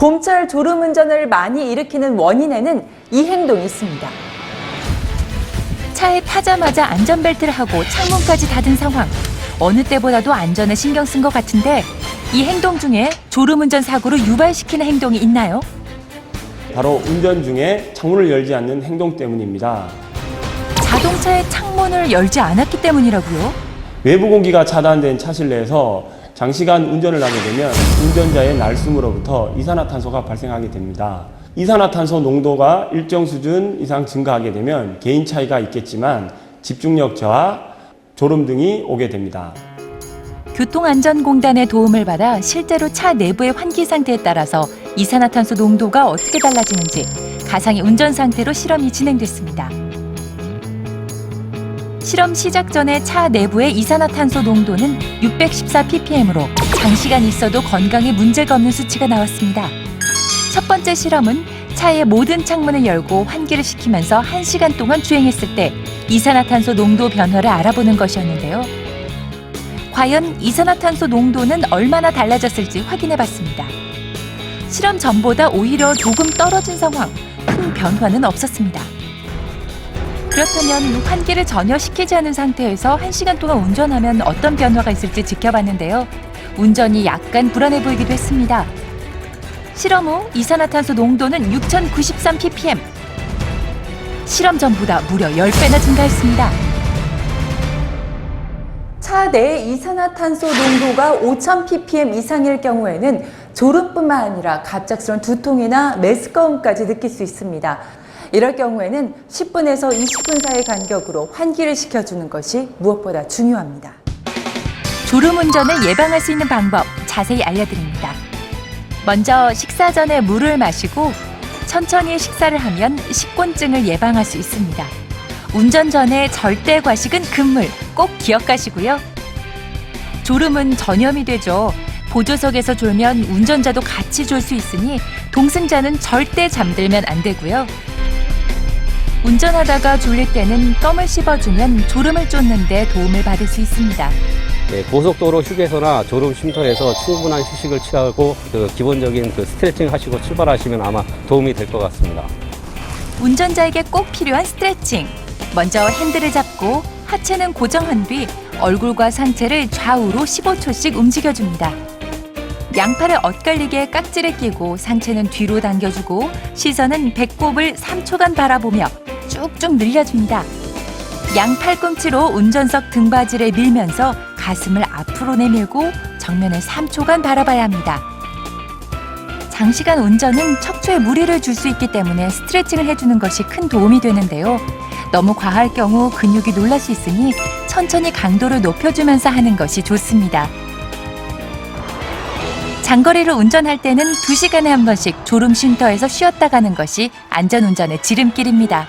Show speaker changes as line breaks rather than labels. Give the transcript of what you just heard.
봄철 졸음운전을 많이 일으키는 원인에는 이 행동이 있습니다.
차에 타자마자 안전벨트를 하고 창문까지 닫은 상황. 어느 때보다도 안전에 신경 쓴 것 같은데 이 행동 중에 졸음운전 사고를 유발시키는 행동이 있나요?
바로 운전 중에 창문을 열지 않는 행동 때문입니다.
자동차의 창문을 열지 않았기 때문이라고요?
외부 공기가 차단된 차 실내에서 장시간 운전을 하게 되면 운전자의 날숨으로부터 이산화탄소가 발생하게 됩니다. 이산화탄소 농도가 일정 수준 이상 증가하게 되면 개인 차이가 있겠지만 집중력 저하, 졸음 등이 오게 됩니다.
교통안전공단의 도움을 받아 실제로 차 내부의 환기 상태에 따라서 이산화탄소 농도가 어떻게 달라지는지 가상의 운전 상태로 실험이 진행됐습니다. 실험 시작 전에 차 내부의 이산화탄소 농도는 614ppm으로 장시간 있어도 건강에 문제가 없는 수치가 나왔습니다. 첫 번째 실험은 차의 모든 창문을 열고 환기를 시키면서 1시간 동안 주행했을 때 이산화탄소 농도 변화를 알아보는 것이었는데요. 과연 이산화탄소 농도는 얼마나 달라졌을지 확인해봤습니다. 실험 전보다 오히려 조금 떨어진 상황, 큰 변화는 없었습니다. 그렇다면 환기를 전혀 시키지 않은 상태에서 1시간 동안 운전하면 어떤 변화가 있을지 지켜봤는데요. 운전이 약간 불안해 보이기도 했습니다. 실험 후 이산화탄소 농도는 6093ppm. 실험 전보다 무려 10배나 증가했습니다.
차 내의 이산화탄소 농도가 5000ppm 이상일 경우에는 졸음뿐만 아니라 갑작스러운 두통이나 메스꺼움까지 느낄 수 있습니다. 이럴 경우에는 10분에서 20분 사이 간격으로 환기를 시켜주는 것이 무엇보다 중요합니다.
졸음운전을 예방할 수 있는 방법 자세히 알려드립니다. 먼저 식사 전에 물을 마시고 천천히 식사를 하면 식곤증을 예방할 수 있습니다. 운전 전에 절대 과식은 금물, 꼭 기억하시고요. 졸음은 전염이 되죠. 보조석에서 졸면 운전자도 같이 졸 수 있으니 동승자는 절대 잠들면 안 되고요. 운전하다가 졸릴 때는 껌을 씹어주면 졸음을 쫓는 데 도움을 받을 수 있습니다.
네, 고속도로 휴게소나 졸음 쉼터에서 충분한 휴식을 취하고 기본적인 스트레칭 하시고 출발하시면 아마 도움이 될 것 같습니다.
운전자에게 꼭 필요한 스트레칭. 먼저 핸들을 잡고 하체는 고정한 뒤 얼굴과 상체를 좌우로 15초씩 움직여줍니다. 양팔을 엇갈리게 깍지를 끼고 상체는 뒤로 당겨주고 시선은 배꼽을 3초간 바라보며 쭉쭉 늘려줍니다. 양 팔꿈치로 운전석 등받이를 밀면서 가슴을 앞으로 내밀고 정면을 3초간 바라봐야 합니다. 장시간 운전은 척추에 무리를 줄 수 있기 때문에 스트레칭을 해주는 것이 큰 도움이 되는데요. 너무 과할 경우 근육이 놀랄 수 있으니 천천히 강도를 높여주면서 하는 것이 좋습니다. 장거리를 운전할 때는 2시간에 한 번씩 졸음 쉼터에서 쉬었다 가는 것이 안전운전의 지름길입니다.